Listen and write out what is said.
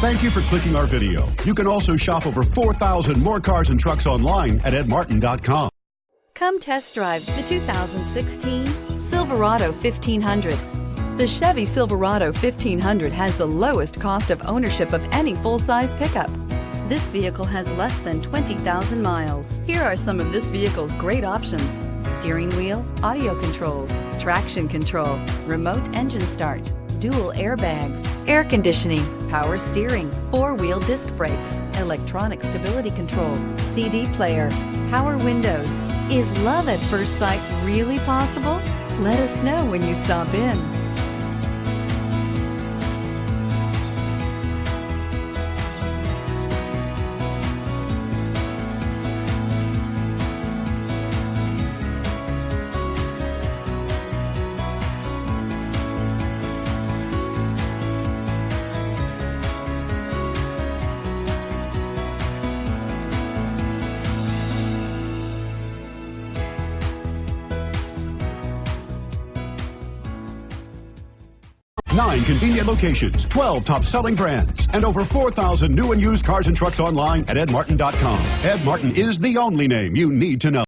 Thank you for clicking our video. You can also shop over 4,000 more cars and trucks online at edmartin.com. Come test drive the 2016 Silverado 1500. The Chevy Silverado 1500 has the lowest cost of ownership of any full-size pickup. This vehicle has less than 20,000 miles. Here are some of this vehicle's great options: steering wheel audio controls, traction control, remote engine start, dual airbags, air conditioning, power steering, four-wheel disc brakes, electronic stability control, CD player, power windows. Is love at first sight really possible? Let us know when you stop in. Nine convenient locations, 12 top-selling brands, and over 4,000 new and used cars and trucks online at edmartin.com. Ed Martin is the only name you need to know.